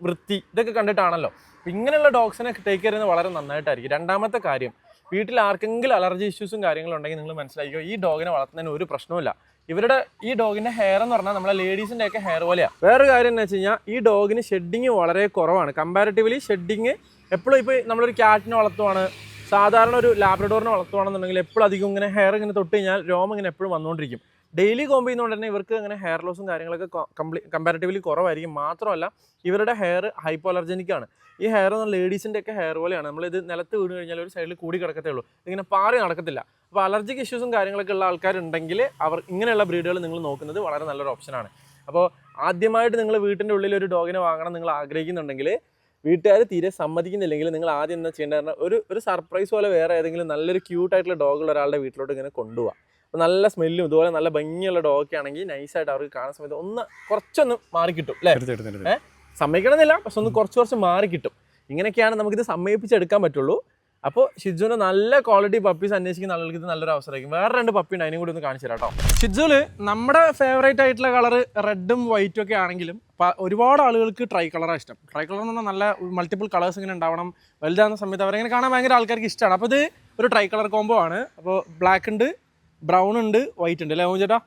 വൃത്തി, ഇതൊക്കെ കണ്ടിട്ടാണല്ലോ. അപ്പോൾ ഇങ്ങനെയുള്ള ഡോഗ്സിനെ ടേക്ക് കെയർ ചെയ്യുന്നത് വളരെ നന്നായിട്ടായിരിക്കും. രണ്ടാമത്തെ കാര്യം, വീട്ടിൽ ആർക്കെങ്കിലും അലർജി ഇഷ്യൂസും കാര്യങ്ങളും ഉണ്ടെങ്കിൽ നിങ്ങൾ മനസ്സിലാക്കിയോ, ഈ ഡോഗിനെ വളർത്തുന്നതിന് ഒരു പ്രശ്നവുമില്ല. ഇവരുടെ ഈ ഡോഗിന്റെ ഹെയർ എന്ന് പറഞ്ഞാൽ നമ്മളെ ലേഡീസിന്റെ ഒക്കെ ഹെയർ പോലെയാണ്. വേറെ കാര്യം എന്ന് വെച്ച് കഴിഞ്ഞാൽ ഈ ഡോഗിന് ഷെഡിങ് വളരെ കുറവാണ്. കമ്പാരിറ്റീവ്ലി ഷെഡിങ് എപ്പോഴും ഇപ്പോൾ നമ്മളൊരു ക്യാറ്റിനെ വളർത്തുവാണ്, സാധാരണ ഒരു ലാബ്രഡോറിനെ വളർത്തുവാണെന്നുണ്ടെങ്കിൽ എപ്പോഴും അധികം ഇങ്ങനെ ഹെയർ ഇങ്ങനെ തൊട്ട് കഴിഞ്ഞാൽ രോമം ഇങ്ങനെ എപ്പോഴും വന്നുകൊണ്ടിരിക്കും. ഡെയിലി കോമ്പ് ചെയ്യുന്നതുകൊണ്ട് തന്നെ ഇവർക്ക് അങ്ങനെ ഹെയർ ലോസും കാര്യങ്ങളൊക്കെ കമ്പാരിറ്റീവ്ലി കുറവായിരിക്കും. മാത്രമല്ല ഇവരുടെ ഹെയർ ഹൈപ്പോ അലർജനിക് ആണ്. ഈ ഹെയർ എന്ന് ലേഡീസിൻ്റെ ഒക്കെ ഹെയർ പോലെയാണ്. നമ്മളിത് നിലത്ത് വീണ് കഴിഞ്ഞാൽ ഒരു സൈഡിൽ കൂടി കിടക്കത്തേ ഉള്ളൂ, ഇങ്ങനെ പാറി നടക്കത്തില്ല. അപ്പോൾ അലർജിക് ഇഷ്യൂസും കാര്യങ്ങളൊക്കെ ഉള്ള ആൾക്കാരുണ്ടെങ്കിൽ അവർ ഇങ്ങനെയുള്ള ബ്രീഡുകൾ നിങ്ങൾ നോക്കുന്നത് വളരെ നല്ലൊരു ഓപ്ഷനാണ്. അപ്പോൾ ആദ്യമായിട്ട് നിങ്ങൾ വീട്ടിൻ്റെ ഉള്ളിൽ ഒരു ഡോഗിനെ വാങ്ങണം നിങ്ങൾ ആഗ്രഹിക്കുന്നുണ്ടെങ്കിൽ, വീട്ടുകാർ തീരെ സമ്മതിക്കുന്നില്ലെങ്കിൽ നിങ്ങൾ ആദ്യം എന്താ ചെയ്യേണ്ടത്, ഒരു സർപ്രൈസ് പോലെ വേറെ ഏതെങ്കിലും നല്ലൊരു ക്യൂട്ടായിട്ടുള്ള ഡോഗുള്ള ഒരാളുടെ വീട്ടിലോട്ട് ഇങ്ങനെ കൊണ്ടുപോകാം. അപ്പോൾ നല്ല സ്മെല്ലും ഇതുപോലെ നല്ല ഭംഗിയുള്ള ഡോഗൊക്കെ ആണെങ്കിൽ നൈസായിട്ട് അവർക്ക് കാണുന്ന സമയത്ത് കുറച്ചൊന്ന് മാറി കിട്ടും അല്ലേ? സമ്മതിക്കണമെന്നില്ല, പക്ഷെ ഒന്ന് കുറച്ച് മാറി കിട്ടും. ഇങ്ങനെയൊക്കെയാണ് നമുക്കിത് സമ്മതിപ്പിച്ചെടുക്കാൻ പറ്റുള്ളൂ. അപ്പോൾ ഷിജുവിന് നല്ല ക്വാളിറ്റി പപ്പീസ് അന്വേഷിക്കുന്ന ആളുകൾക്ക് ഇത് നല്ലൊരു അവസരമായിരിക്കും. വേറെ 2 പപ്പി ഉണ്ട്, അതിനും കൂടി ഒന്ന് കാണിച്ചു തരാം കേട്ടോ. ഷിജുവിൽ നമ്മുടെ ഫേവറേറ്റ് ആയിട്ടുള്ള കളർ റെഡും വൈറ്റും ഒക്കെ ആണെങ്കിലും ഒരുപാട് ആളുകൾക്ക് ട്രൈ കളറാണ് ഇഷ്ടം. ട്രൈ കളർ എന്ന് പറഞ്ഞാൽ നല്ല മൾട്ടിപ്പിൾ കളേഴ്സ് ഇങ്ങനെ ഉണ്ടാവണം, വലുതാകുന്ന സമയത്ത് അവരെങ്ങനെ കാണാൻ ഭയങ്കര ആൾക്കാർക്ക് ഇഷ്ടമാണ്. അപ്പോൾ ഇത് ഒരു ട്രൈ കളർ കോംബോ ആണ്. അപ്പോൾ ബ്ലാക്ക് ഉണ്ട്, ബ്രൗൺ ഉണ്ട്, വൈറ്റ് ഉണ്ട് അല്ലേ ചേട്ടാ?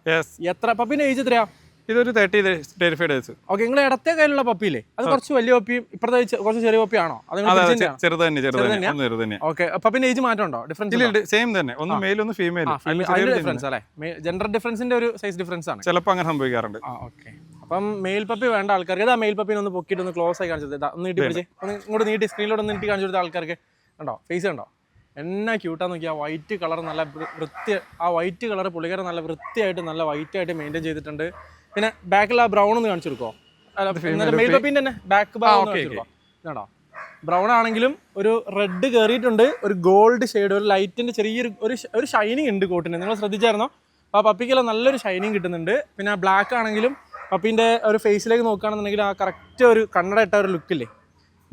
എത്ര പപ്പീൻ്റെ ഏജ് എത്രയാ? ഇതൊരു 35 ഡേയ്സ്. ഓക്കെ, നിങ്ങൾ ഇടത്തെ കയ്യിലുള്ള പപ്പിയില്ലേ, അത് കുറച്ച് വലിയ പപ്പിയും ഇപ്പഴത്തെ കുറച്ച് ചെറിയ പപ്പിയാണോ? ഓക്കെ, പപ്പിന്റെ ഏജ് മാറ്റം ഉണ്ടോ? ഡിഫറൻസ് സെയിം തന്നെ, ഒന്ന് മെയിൽ ഒന്ന് ഫീമെയിൽ. ഡിഫറൻസ് അല്ലേ? ജെൻഡർ ഡിഫറൻസിന്റെ ഒരു സൈസ് ഡിഫറൻസ് ആണ് ചിലപ്പോൾ അങ്ങനെ സംഭവിക്കാറുണ്ട്. ഓക്കെ, അപ്പം മെയിൽ പപ്പി വേണ്ട ആൾക്കാർക്ക് ഇതാ മെയിൽ പപ്പിനെ ഒന്ന് പൊക്കിയിട്ട് ഒന്ന് ക്ലോസ് ആയി കാണിച്ചത്, ഒന്ന് നീട്ടി പിടിച്ച് ഒന്ന് ഇങ്ങോട്ട് നീട്ടി സ്ക്രീനിലോട്ട് ഒന്ന് നീട്ടി കാണിച്ചു കൊടുത്ത ആൾക്കാർക്ക് കണ്ടോ, ഫേസ് കണ്ടോ എന്നാ ക്യൂട്ടാന്ന് നോക്കിയാൽ. വൈറ്റ് കളർ നല്ല വൃത്തി, ആ വൈറ്റ് കളർ പുള്ളിക്കാരൻ നല്ല വൃത്തിയായിട്ട് നല്ല വൈറ്റ് ആയിട്ട് മെയിൻറ്റെയിൻ ചെയ്തിട്ടുണ്ട്. പിന്നെ ബാക്കിൽ ആ ബ്രൗൺ ഒന്ന് കാണിച്ചു കൊടുക്കോ, മെയിൽ പപ്പിന്റെ തന്നെ ബാക്ക് ഭാഗം ബ്രൗൺ ആണെങ്കിലും ഒരു റെഡ് കയറിയിട്ടുണ്ട്, ഒരു ഗോൾഡ് ഷെയ്ഡ്, ഒരു ലൈറ്റിന്റെ ചെറിയൊരു ഒരു ഷൈനിങ് ഉണ്ട് കോട്ടിന്. നിങ്ങൾ ശ്രദ്ധിച്ചായിരുന്നോ? ആ പപ്പിക്കെല്ലാം നല്ലൊരു ഷൈനിങ് കിട്ടുന്നുണ്ട്. പിന്നെ ബ്ലാക്ക് ആണെങ്കിലും പപ്പീൻ്റെ ഒരു ഫേസിലേക്ക് നോക്കുകയാണെന്നുണ്ടെങ്കിൽ ആ കറക്റ്റ് ഒരു കണ്ണട ഇട്ട ഒരു ലുക്കില്ലേ.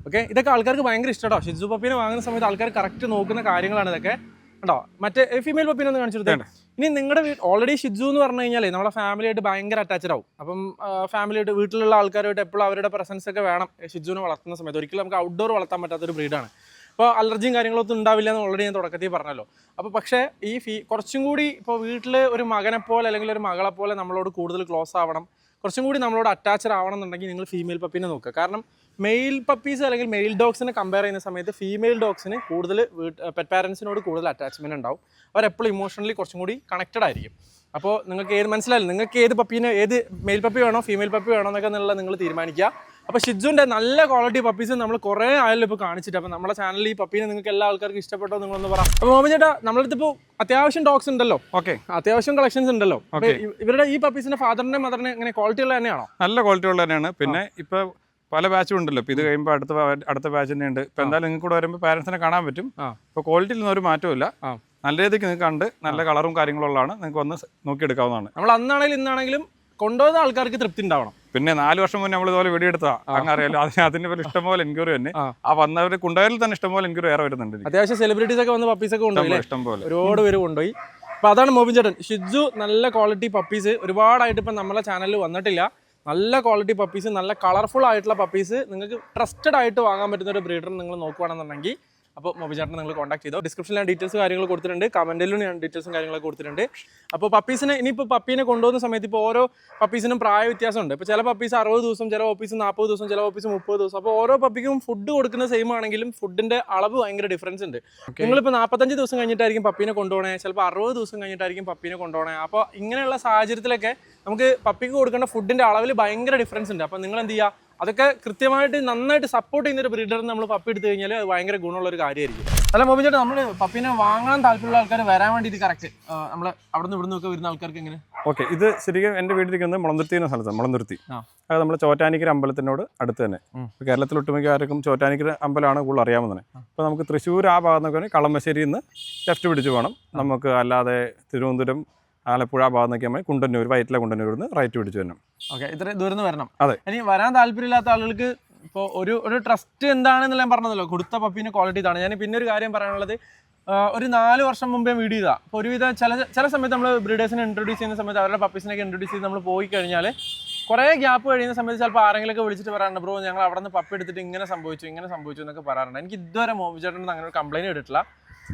ഓക്കെ, ഇതൊക്കെ ആൾക്കാർക്ക് ഭയങ്കര ഇഷ്ടമാട്ടോ. ഷിജു പപ്പീനെ വാങ്ങുന്ന സമയത്ത് ആൾക്കാർ കറക്റ്റ് നോക്കുന്ന കാര്യങ്ങളാണ് ഇതൊക്കെ. ഉണ്ടോ? മറ്റേ ഫീമെയിൽ പപ്പീനെ ഒന്ന് കാണിച്ചു കൊടുത്തേ. ഇനി നിങ്ങളുടെ ഓൾറെഡി ഷിജു എന്ന് പറഞ്ഞു കഴിഞ്ഞാൽ നമ്മുടെ ഫാമിലിയായിട്ട് ഭയങ്കര അറ്റാച്ച്ഡ് ആവും. അപ്പം ഫാമിലിയായിട്ട് വീട്ടിലുള്ള ആൾക്കാരുമായിട്ട് എപ്പോഴും അവരുടെ പ്രസൻസ് ഒക്കെ വേണം ഷിജുവിനെ വളർത്തുന്ന സമയത്ത്. ഒരിക്കലും നമുക്ക് ഔട്ട്ഡോർ വളർത്താൻ പറ്റാത്തൊരു ബ്രീഡാണ്. അപ്പോൾ അലർജിയും കാര്യങ്ങളൊന്നും ഉണ്ടാവില്ല എന്ന് ഓൾറെഡി ഞാൻ തുടക്കത്തിൽ പറഞ്ഞല്ലോ. അപ്പോൾ പക്ഷേ ഈ കുറച്ചും കൂടി ഇപ്പോൾ വീട്ടിൽ ഒരു മകനെപ്പോലെ അല്ലെങ്കിൽ ഒരു മകളെപ്പോലെ നമ്മളോട് കൂടുതൽ ക്ലോസ് ആവണം, കുറച്ചും കൂടി നമ്മളോട് അറ്റാച്ച്ഡ് ആവണം എന്നുണ്ടെങ്കിൽ നിങ്ങൾ ഫീമെയിൽ പപ്പീനെ നോക്കുക. കാരണം മെയിൽ പപ്പീസ് അല്ലെങ്കിൽ മെയിൽ ഡോഗ്സിനെ കമ്പയർ ചെയ്യുന്ന സമയത്ത് ഫീമെയിൽ ഡോഗ്സിന് കൂടുതൽ പെറ്റ് പാരൻസിനോട് കൂടുതൽ അറ്റാച്ച്മെൻറ്റ് ഉണ്ടാവും. അവരെപ്പോഴും ഇമോഷണലി കുറച്ചും കൂടി കണക്റ്റഡ് ആയിരിക്കും. അപ്പോൾ നിങ്ങൾക്ക് മനസ്സിലായില്ല, നിങ്ങൾക്ക് ഏത് പപ്പീനെ, ഏത് മെയിൽ പപ്പി വേണോ ഫീമെയിൽ പപ്പി വേണോ എന്നൊക്കെ എന്നുള്ളത് നിങ്ങൾ തീരുമാനിക്കുക. അപ്പോൾ ഷിജുവിൻ്റെ നല്ല ക്വാളിറ്റി പപ്പീസ് നമ്മൾ കുറേ ആയാലും ഇപ്പോൾ കാണിച്ചിട്ട്. അപ്പോൾ നമ്മുടെ ചാനലിൽ ഈ പപ്പീനെ നിങ്ങൾക്ക് എല്ലാ ആൾക്കാർക്കും ഇഷ്ടപ്പെട്ടോ നിങ്ങളൊന്ന് പറ. അപ്പോൾ മോമൻ ചേട്ടാ, നമ്മളിപ്പോൾ അത്യാവശ്യം ഡോഗ്സ് ഉണ്ടല്ലോ. ഓക്കെ, അത്യാവശ്യം കളക്ഷൻസ് ഉണ്ടല്ലോ. ഇവരുടെ ഈ പപ്പീസിന്റെ ഫാദറിന്റെ മദറിനെ എങ്ങനെ ക്വാളിറ്റി ഉള്ള തന്നെയാണോ? നല്ല ക്വാളിറ്റി ഉള്ള തന്നെയാണ്. പിന്നെ ഇപ്പോൾ പല ബാച്ചും ഉണ്ടല്ലോ. ഇപ്പോൾ ഇത് കഴിയുമ്പോൾ അടുത്ത ബാച്ച് തന്നെ ഉണ്ട്. ഇപ്പോൾ എന്തായാലും നിങ്ങൾക്ക് കൂടെ വരുമ്പോൾ പാരൻസിനെ കാണാൻ പറ്റും. ഇപ്പോൾ ക്വാളിറ്റിയിൽ ഒന്നും ഒരു മാറ്റമില്ല. നല്ല രീതിക്ക് നിങ്ങൾക്ക് കണ്ട് നല്ല കളറും കാര്യങ്ങളുള്ളതാണ്, നിങ്ങൾക്ക് വന്ന് നോക്കിയെടുക്കാവുന്നതാണ്. നമ്മൾ അന്നാണെങ്കിലും ഇന്നാണെങ്കിലും കൊണ്ടുപോകുന്ന ആൾക്കാർക്ക് തൃപ്തി ഉണ്ടാവണം. പിന്നെ 4 വർഷം മുന്നേ നമ്മൾ ഇതുപോലെ വീഡിയോ എടുത്താ അങ്ങ് അറിയാലോ. അതിന്റെ പേര് ഇഷ്ടംപോലെ എൻക്വയറി തന്നെ. ആ വന്നവർ കൊണ്ടുപോയാൽ തന്നെ ഇഷ്ടംപോലെ എൻക്വയറി വേറെ വരുന്നുണ്ട്. അത്യാവശ്യം സെലിബ്രിറ്റീസ് ഒക്കെ വന്ന് പപ്പീസ് ഒക്കെ കൊണ്ടുപോയി, ഇഷ്ടംപോലെ ഒരുപാട് പേര് കൊണ്ടുപോയി. അപ്പോൾ അതാണ് മോബിൻ ചേട്ടൻ. ഷിജു നല്ല ക്വാളിറ്റി പപ്പീസ് ഒരുപാടായിട്ട് ഇപ്പം നമ്മളെ ചാനലിൽ വന്നിട്ടില്ല. നല്ല ക്വാളിറ്റി പപ്പീസ്, നല്ല കളർഫുൾ ആയിട്ടുള്ള പപ്പീസ് നിങ്ങൾക്ക് ട്രസ്റ്റഡ് ആയിട്ട് വാങ്ങാൻ പറ്റുന്ന ഒരു ബ്രീഡർ നിങ്ങൾ നോക്കുകയാണെന്നുണ്ടെങ്കിൽ അപ്പോൾ മോബിൻ ചേട്ടനെ നിങ്ങൾ കോൺടാക്ട് ചെയ്തോ. ഡിസ്ക്രിപ്ഷനിൽ ഞാൻ ഡീറ്റെയിൽസ് കാര്യങ്ങൾ കൊടുത്തിട്ടുണ്ട്, കമൻറ്റിലും ഞാൻ ഡീറ്റെയിൽസും കാര്യങ്ങളൊക്കെ കൊടുത്തിട്ടുണ്ട്. അപ്പോൾ പപ്പീസിനെ ഇനിയിപ്പോൾ പപ്പീനെ കൊണ്ടുപോകുന്ന സമയത്ത് ഇപ്പോൾ ഓരോ പപ്പീസിനും പ്രായ വ്യത്യാസമുണ്ട്. ഇപ്പോൾ ചില പപ്പീസ് 60 ദിവസം, ചില പപ്പീസ് 40 ദിവസം, ചില പപ്പീസ് 30 ദിവസം. അപ്പോൾ ഓരോ പപ്പിക്കും ഫുഡ് കൊടുക്കുന്ന സെയിം ആണെങ്കിലും ഫുഡിൻ്റെ അളവ് ഭയങ്കര ഡിഫറൻസ് ഉണ്ട്. നിങ്ങളിപ്പോൾ 45 ദിവസം കഴിഞ്ഞിട്ടായിരിക്കും പപ്പീനെ കൊണ്ടുപോകണേ, ചിലപ്പോൾ 60 ദിവസം കഴിഞ്ഞിട്ടായിരിക്കും പപ്പീനെ കൊണ്ടുപോകണേ. അപ്പോൾ ഇങ്ങനെയുള്ള സാഹചര്യത്തിലൊക്കെ നമുക്ക് പപ്പിക്ക് കൊടുക്കേണ്ട ഫുഡിൻ്റെ അളവിൽ ഭയങ്കര ഡിഫറൻസ് ഉണ്ട്. അപ്പോൾ നിങ്ങൾ എന്ത് ചെയ്യുക, അതൊക്കെ കൃത്യമായിട്ട് നന്നായിട്ട് സപ്പോർട്ട് ചെയ്യുന്ന ഒരു ബ്രീഡറിന് നമ്മൾ പപ്പി എടുത്തു കഴിഞ്ഞാൽ അത് ഭയങ്കര ഗുണമുള്ള ഒരു കാര്യമായിരിക്കും. അല്ല മോബി ചേട്ടാ, നമ്മൾ പപ്പിനെ വാങ്ങാൻ താല്പര്യമുള്ള ആൾക്കാർ വരാൻ വേണ്ടിയിട്ട് കറക്റ്റ് നമ്മൾ അവിടെ നിന്ന് ഇവിടുന്ന് ഒക്കെ വരുന്ന ആൾക്കാർക്ക് എങ്ങനെ? ഓക്കെ, ഇത് ശരിക്കും എൻ്റെ വീട്ടിലിരിക്കുന്നത് മുളന്തുരുത്തി എന്ന സ്ഥലത്താണ്. മുളന്തുരുത്തി അത് നമ്മൾ ചോറ്റാനിക്കര അമ്പലത്തിനോട് അടുത്ത് തന്നെ. കേരളത്തിൽ ഒട്ടുമിക്കാർക്കും ചോറ്റാനിക്കര അമ്പലമാണ് കൂടുതൽ അറിയാവുന്നത്. അപ്പോൾ നമുക്ക് തൃശ്ശൂർ ആ ഭാഗത്ത് നിന്നൊക്കെ കളമശ്ശേരിയിൽ നിന്ന് ലെഫ്റ്റ് പിടിച്ച് പോകണം. നമുക്ക് അല്ലാതെ തിരുവനന്തപുരം ആലപ്പുഴ ഭാഗത്ത് നിന്നൊക്കെ കുണ്ടന്നൂർ, വയറ്റിലെ കുണ്ടന്നൂരിൽ നിന്ന് റൈറ്റ് പിടിച്ച് വരണം. ഓക്കെ, ഇത്ര ദൂരം നിന്ന് വരണം. അതെ. ഇനി വരാൻ താല്പര്യമില്ലാത്ത ആളുകൾക്ക് ഇപ്പോൾ ഒരു ട്രസ്റ്റ് എന്താണെന്ന് ഞാൻ പറഞ്ഞതല്ലോ, കൊടുത്ത പപ്പീൻ്റെ ക്വാളിറ്റി ഇതാണ്. ഞാൻ പിന്നെ ഒരു കാര്യം പറയാനുള്ളത്, ഒരു 4 വർഷം മുമ്പേ വീഡിയോ ചെയ്താൽ അപ്പോൾ ഒരുവിധം ചില സമയത്ത് നമ്മൾ ബ്രീഡേഴ്സിനെ ഇൻട്രൊഡ്യൂസ് ചെയ്യുന്ന സമയത്ത് അവരുടെ പപ്പീസിനൊക്കെ ഇൻട്രൊഡ്യൂസ് ചെയ്ത് നമ്മൾ പോയി കഴിഞ്ഞാൽ കുറേ ഗ്യാപ്പ് കഴിയുന്ന സമയത്ത് ചിലപ്പോൾ ആരെങ്കിലുമൊക്കെ വിളിച്ചിട്ട് പറയാറുണ്ട്, ബ്രോ ഞങ്ങൾ അവിടെ നിന്ന് പപ്പി എടുത്തിട്ട് ഇങ്ങനെ സംഭവിച്ചു എന്നൊക്കെ പറയാറുണ്ട്. എനിക്ക് ഇതുവരെ മോബി ചേട്ടൻ അങ്ങനെ ഒരു കംപ്ലയിൻറ്റ് എടുത്തിട്ടില്ല.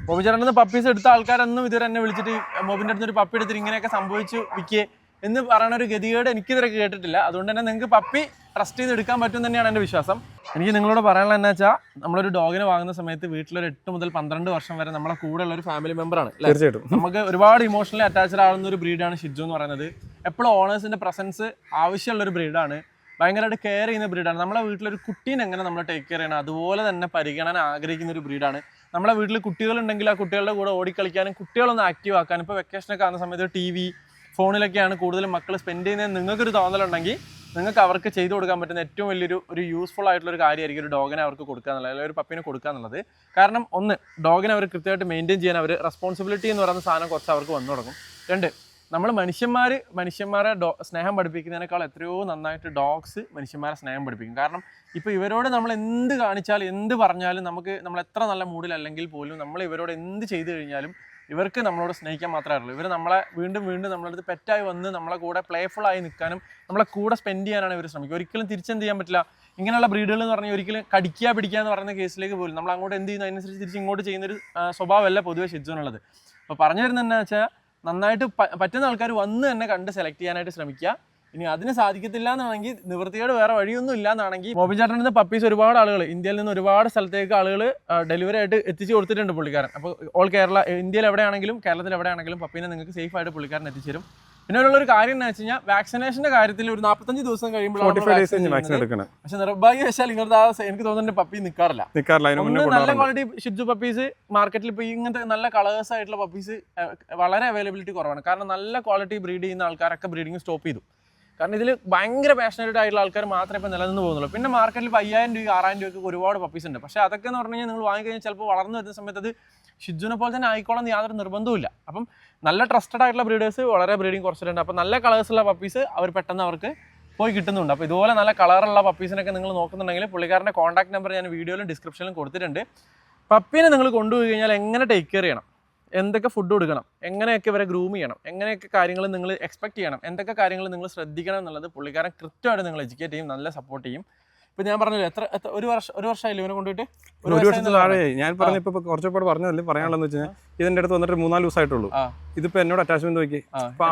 മോബി ചേട്ടൻ പപ്പീസ് എടുത്ത ആൾക്കാരൊന്നും ഇതുവരെ എന്നെ വിളിച്ചിട്ട് മോബിൻ്റെ അടുത്ത് ഒരു പപ്പി എടുത്തിട്ട് ഇങ്ങനെയൊക്കെ സംഭവിച്ചു വിൽക്കേ എന്ന് പറയുന്ന ഒരു ഗതികേട് എനിക്കിതുവരെ കേട്ടിട്ടില്ല. അതുകൊണ്ട് തന്നെ നിങ്ങൾക്ക് പപ്പി ട്രസ്റ്റ് ചെയ്ത് എടുക്കാൻ പറ്റും തന്നെയാണ് എൻ്റെ വിശ്വാസം. എനിക്ക് നിങ്ങളോട് പറയാനുള്ള എന്താ വെച്ചാൽ, നമ്മളൊരു ഡോഗിനെ വാങ്ങുന്ന സമയത്ത് വീട്ടിലൊരു 8 മുതൽ 12 വർഷം വരെ നമ്മളെ കൂടെ ഉള്ള ഒരു ഫാമിലി മെമ്പറാണ്. തീർച്ചയായിട്ടും നമുക്ക് ഒരുപാട് ഇമോഷണലി അറ്റാച്ച്ഡ് ആവുന്ന ഒരു ബ്രീഡാണ് ഷിജു എന്ന് പറയുന്നത്. എപ്പോഴും ഓണേഴ്സിൻ്റെ പ്രസൻസ് ആവശ്യമുള്ളൊരു ബ്രീഡാണ്. ഭയങ്കരമായിട്ട് കെയർ ചെയ്യുന്ന ബ്രീഡാണ്. നമ്മളെ വീട്ടിലൊരു കുട്ടീനെ എങ്ങനെ നമ്മൾ ടേക്ക് കെയർ ചെയ്യണം അതുപോലെ തന്നെ പരിഗണന ആഗ്രഹിക്കുന്ന ഒരു ബ്രീഡാണ്. നമ്മളെ വീട്ടിൽ കുട്ടികളുണ്ടെങ്കിൽ ആ കുട്ടികളുടെ കൂടെ ഓടിക്കളിക്കാനും കുട്ടികളൊന്ന് ആക്റ്റീവ് ആക്കാനും, ഇപ്പോൾ വെക്കേഷനൊക്കെ ആകുന്ന സമയത്ത് TV ഫോണിലൊക്കെയാണ് കൂടുതലും മക്കൾ സ്പെൻഡ് ചെയ്യുന്നത് നിങ്ങൾക്കൊരു തോന്നലുണ്ടെങ്കിൽ നിങ്ങൾക്ക് അവർക്ക് ചെയ്തു കൊടുക്കാൻ പറ്റുന്ന ഏറ്റവും വലിയൊരു യൂസ്ഫുൾ ആയിട്ടുള്ളൊരു കാര്യമായിരിക്കും ഒരു ഡോഗിനെ അവർക്ക് കൊടുക്കുക എന്നുള്ളത്, അല്ലെങ്കിൽ ഒരു പപ്പിനെ കൊടുക്കുക എന്നുള്ളത്. കാരണം ഒന്ന്, ഡോഗിനെ അവർ കൃത്യമായിട്ട് മെയിൻറ്റെയിൻ ചെയ്യാൻ അവർ റെസ്പോൺസിബിലിറ്റി എന്ന് പറയുന്ന സാധനം കുറച്ച് അവർക്ക് വന്നു തുടങ്ങും. 2, നമ്മൾ മനുഷ്യന്മാരെ സ്നേഹം പഠിപ്പിക്കുന്നതിനേക്കാൾ എത്രയോ നന്നായിട്ട് ഡോഗ്സ് മനുഷ്യന്മാരെ സ്നേഹം പഠിപ്പിക്കും. കാരണം ഇപ്പോൾ ഇവരോട് നമ്മൾ എന്ത് കാണിച്ചാലും എന്ത് പറഞ്ഞാലും നമ്മൾ എത്ര നല്ല മൂഡിലല്ലെങ്കിൽ പോലും നമ്മൾ ഇവരോട് എന്ത് ചെയ്തു കഴിഞ്ഞാലും ഇവർക്ക് നമ്മളോട് സ്നേഹിക്കാൻ മാത്രമേ അറിയുള്ളൂ. ഇവർ നമ്മളെ വീണ്ടും നമ്മളടുത്ത് പെറ്റായി വന്ന് നമ്മളെ കൂടെ പ്ലേഫുൾ ആയി നിൽക്കാനും നമ്മളെ കൂടെ സ്പെൻഡ് ചെയ്യാനാണ് ഇവർ ശ്രമിക്കുക. ഒരിക്കലും തിരിച്ചെന്ത് ചെയ്യാൻ പറ്റില്ല. ഇങ്ങനെയുള്ള ബ്രീഡുകൾ എന്ന് പറഞ്ഞാൽ ഒരിക്കലും പിടിക്കുക എന്ന് പറയുന്ന കേസിലേക്ക് പോലും നമ്മൾ അങ്ങോട്ട് എന്ത് ചെയ്യുന്നു അതിനനുസരിച്ച് തിരിച്ച് ഇങ്ങോട്ട് ചെയ്യുന്നൊരു സ്വഭാവമല്ല പൊതുവെ ഷിജുവിനുള്ളത്. അപ്പോൾ പറഞ്ഞു വരുന്നത് എന്താ വെച്ചാൽ, നന്നായിട്ട് പറ്റുന്ന ആൾക്കാർ വന്ന് തന്നെ കണ്ട് സെലക്ട് ചെയ്യാനായിട്ട് ശ്രമിക്കുക. ഇനി അതിന് സാധിക്കത്തില്ല എന്നാണെങ്കിൽ, നിവൃത്തിയോട് വേറെ വഴിയൊന്നും ഇല്ല എന്നാണെങ്കിൽ, മോബി ചേട്ടൻ്റെ നിന്ന് പപ്പീസ് ഒരുപാട് ആളുകൾ ഇന്ത്യയിൽ നിന്ന് ഒരുപാട് സ്ഥലത്തേക്ക് ആളുകൾ ഡെലിവറി ആയിട്ട് എത്തിച്ചു കൊടുത്തിട്ടുണ്ട് പുള്ളിക്കാരൻ. അപ്പോൾ ഓൾ കേരള, ഇന്ത്യയിൽ എവിടെയാണെങ്കിലും കേരളത്തിൽ എവിടെയാണെങ്കിലും പപ്പീനെ നിങ്ങൾക്ക് സേഫ് ആയിട്ട് പുള്ളിക്കാരൻ എത്തിച്ചേരും. പിന്നെ ഉള്ളൊരു കാര്യം എന്ന് വെച്ച് കഴിഞ്ഞാൽ, വാക്സിനേഷൻ്റെ കാര്യത്തിൽ ഒരു 45 ദിവസം കഴിയുമ്പോഴാണ്. പക്ഷെ നിർഭാഗ്യവശാൽ ഇങ്ങനത്തെ എനിക്ക് തോന്നുന്നുണ്ട് പപ്പി നിൽക്കാറില്ല. നല്ല ക്വാളിറ്റി ഷിജു പപ്പീസ് മാർക്കറ്റിൽ ഇപ്പോൾ ഇങ്ങനത്തെ നല്ല കളേഴ്സ് ആയിട്ടുള്ള പപ്പീസ് വളരെ അവൈലബിലിറ്റി കുറവാണ്. കാരണം നല്ല ക്വാളിറ്റി ബ്രീഡ് ചെയ്യുന്ന ആൾക്കാരൊക്കെ ബ്രീഡിങ് സ്റ്റോപ്പ് ചെയ്തു. കാരണം ഇതിൽ ഭയങ്കര പാഷനേറ്റഡ് ആയിട്ടുള്ള ആൾക്കാർ മാത്രമേ ഇപ്പോൾ നിലനിന്ന് പോകുന്നുള്ളൂ. പിന്നെ മാർക്കറ്റിൽ 5000 രൂപ 6000 രൂപയ്ക്ക് ഒരുപാട് പപ്പീസ് ഉണ്ട്. പക്ഷേ അതൊക്കെ എന്ന് പറഞ്ഞു കഴിഞ്ഞാൽ നിങ്ങൾ വാങ്ങിക്കഴിഞ്ഞാൽ ചിലപ്പോൾ വളർന്നു വരുന്ന സമയത്ത് അത് ഷിജുവിനെ പോലെ തന്നെ ആയിക്കോളാം യാതൊരു നിർബന്ധവുമില്ല. അപ്പം നല്ല ട്രസ്റ്റഡ് ആയിട്ടുള്ള ബ്രീഡേഴ്സ് വളരെ ബ്രീഡിങ് കുറച്ചിട്ടുണ്ട്. അപ്പോൾ നല്ല കളേഴ്സുള്ള പപ്പീസ് അവർ പെട്ടെന്ന് അവർക്ക് പോയി കിട്ടുന്നുണ്ട്. അപ്പോൾ ഇതുപോലെ നല്ല കളറുള്ള പപ്പീസിനൊക്കെ നിങ്ങൾ നോക്കുന്നുണ്ടെങ്കിൽ പുള്ളിക്കാരൻ്റെ കോൺടാക്ട് നമ്പർ ഞാൻ വീഡിയോയിലും ഡിസ്ക്രിപ്ഷനിലും കൊടുത്തിട്ടുണ്ട്. പപ്പീനെ നിങ്ങൾ കൊണ്ടുപോയി കഴിഞ്ഞാൽ എങ്ങനെ ടേക്ക് കെയർ ചെയ്യണം, എന്തൊക്കെ ഫുഡ് കൊടുക്കണം, എങ്ങനെയൊക്കെ ഇവരെ ഗ്രൂം ചെയ്യണം, എങ്ങനെയൊക്കെ കാര്യങ്ങൾ നിങ്ങൾ എക്സ്പെക്ട് ചെയ്യണം, എന്തൊക്കെ കാര്യങ്ങൾ നിങ്ങൾ ശ്രദ്ധിക്കണം എന്നുള്ളത് പുള്ളിക്കാരൻ കൃത്യമായിട്ട് നിങ്ങൾ എഡ്യൂക്കേറ്റ് ചെയ്യും, നല്ല സപ്പോർട്ട് ചെയ്യും. ഇപ്പം ഞാൻ പറഞ്ഞല്ലോ, ഒരു വർഷമായില്ലേ ഇവനെ കൊണ്ടുപോയിട്ട്? ഒരു വർഷത്തിന് താഴെ. ഞാൻ പറഞ്ഞപ്പോൾ കുറച്ചുകൂടെ പറഞ്ഞതല്ലേ പറയാനുള്ളതെന്ന് വെച്ചാൽ, ഇതിൻ്റെ അടുത്ത് വന്നിട്ട് 3-4 ദിവസമായിട്ടുള്ളൂ. ഇതിപ്പോൾ എന്നോട് അറ്റാച്ച്മെന്റ് നോക്കി. അപ്പോൾ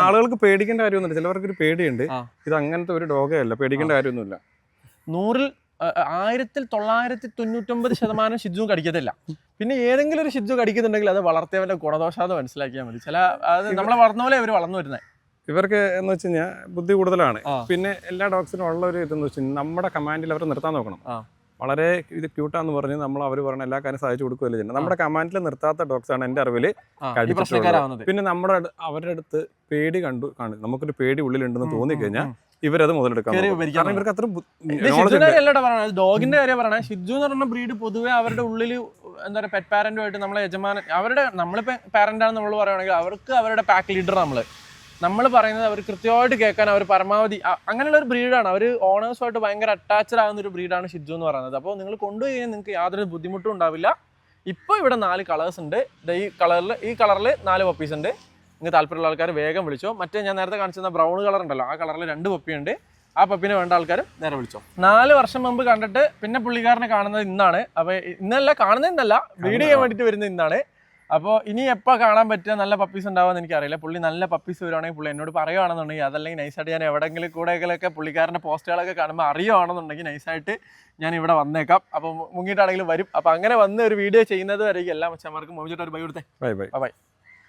ആളുകൾക്ക് പേടിക്കേണ്ട കാര്യമൊന്നുമില്ല. ചിലവർക്ക് ഒരു പേടിയുണ്ട്. ഇത് അങ്ങനത്തെ ഒരു ഡോഗേ അല്ല, പേടിക്കേണ്ട കാര്യമൊന്നുമില്ല. 100ൽ 1999% ഷിജു കടിക്കത്തില്ല. പിന്നെ ഏതെങ്കിലും ഒരു ഷിജു കടിക്കുന്നുണ്ടെങ്കിൽ അത് വളർത്തിയവന്റെ ഗുണദോഷാന്ന് മനസ്സിലാക്കിയാൽ മതി. അത് നമ്മളെ വളർന്ന പോലെ അവർ വളർന്നു വരുന്നത്. ഇവർക്ക് എന്ന് വെച്ച് കഴിഞ്ഞാൽ ബുദ്ധി കൂടുതലാണ്. പിന്നെ എല്ലാ ഡോഗ്സിനും ഉള്ള ഒരു ഇതെന്ന് വെച്ച് കഴിഞ്ഞാൽ നമ്മുടെ കമാൻഡിൽ അവർ നിർത്താൻ നോക്കണം. വളരെ ഇത് ക്യൂട്ടാന്ന് പറഞ്ഞ് നമ്മൾ അവർ പറഞ്ഞ എല്ലാ കാര്യം സാധിച്ചു കൊടുക്കുകയല്ലേ ചെയ്യുന്നത്. നമ്മുടെ കമാൻഡിൽ നിർത്താത്ത ഡോഗ്സ് ആണ് എൻ്റെ അറിവിൽ കടിച്ചിട്ടുള്ളത്. പിന്നെ അവരുടെ അടുത്ത് പേടി കാണും. നമുക്കൊരു പേടി ഉള്ളിലുണ്ടെന്ന് തോന്നിക്കഴിഞ്ഞാൽ ഇവരത് മുതലെടുക്കാം. കാരണം ഇവർക്ക് അത്ര ഡോഗിന്റെ കാര്യം പറയണേ. ഷിജു എന്ന് പറഞ്ഞ ബ്രീഡ് പൊതുവെ അവരുടെ ഉള്ളിൽ എന്താ പറയുക, പെറ്റ് പാരന്റുമായിട്ട് നമ്മളെ യജമാനൻ, നമ്മളിപ്പോൾ പാരന്റാണെന്ന് നമ്മൾ പറയുകയാണെങ്കിൽ അവർക്ക് അവരുടെ പാക്ക് ലീഡർ നമ്മൾ പറയുന്നത് അവർ കൃത്യമായിട്ട് കേൾക്കാൻ അവർ പരമാവധി അങ്ങനെയുള്ള ഒരു ബ്രീഡാണ്. അവർ ഓണേഴ്സുമായിട്ട് ഭയങ്കര അറ്റാച്ച്ഡ് ആകുന്ന ഒരു ബ്രീഡാണ് ഷിജു എന്ന് പറയുന്നത്. അപ്പോൾ നിങ്ങൾ കൊണ്ടുപോയി കഴിഞ്ഞാൽ നിങ്ങൾക്ക് യാതൊരു ബുദ്ധിമുട്ടും ഉണ്ടാവില്ല. ഇപ്പോൾ ഇവിടെ 4 കളേഴ്സ് ഉണ്ട്. ഈ കളറിൽ 4 പപ്പീസ് ഉണ്ട്. നിങ്ങൾക്ക് താല്പര്യമുള്ള ആൾക്കാർ വേഗം വിളിച്ചോ. മറ്റേ ഞാൻ നേരത്തെ കാണിച്ചിരുന്ന ബ്രൗൺ കളർ ഉണ്ടല്ലോ, ആ കളറിൽ 2 പപ്പിയുണ്ട്. ആ പപ്പിനെ വേണ്ട ആൾക്കാർ നേരെ വിളിച്ചോ. 4 വർഷം മുമ്പ് കണ്ടിട്ട് പിന്നെ പുള്ളിക്കാരനെ കാണുന്നത് ഇന്നാണ്. അപ്പോൾ ഇന്നല്ല കാണുന്നതെന്നല്ല, വീഡിയോ ചെയ്യാൻ വേണ്ടിയിട്ട് വരുന്നത് ഇന്നാണ്. അപ്പോൾ ഇനി എപ്പോൾ കാണാൻ പറ്റുക നല്ല പപ്പീസ് ഉണ്ടാവുമെന്ന് എനിക്കറിയില്ല. പുള്ളി നല്ല പപ്പീസ് വരുവാണെങ്കിൽ പുള്ളി എന്നോട് പറയുകയാണെന്നുണ്ടെങ്കിൽ, അതല്ലെങ്കിൽ നൈസായിട്ട് ഞാൻ എവിടെയെങ്കിലും കൂടെയൊക്കെ പുള്ളിക്കാരൻ്റെ പോസ്റ്റുകളൊക്കെ കാണുമ്പോൾ അറിയുവാണെന്നുണ്ടെങ്കിൽ നൈസായിട്ട് ഞാൻ ഇവിടെ വന്നേക്കാം. അപ്പോൾ മുങ്ങിയിട്ടാണെങ്കിലും വരും. അപ്പോൾ അങ്ങനെ വന്ന് ഒരു വീഡിയോ ചെയ്യുന്നത് വരെയും എല്ലാ മച്ചന്മാർക്കും മോബി ചേട്ടാ ഒരു ബൈ കൊടുത്തേ. Bye bye bye.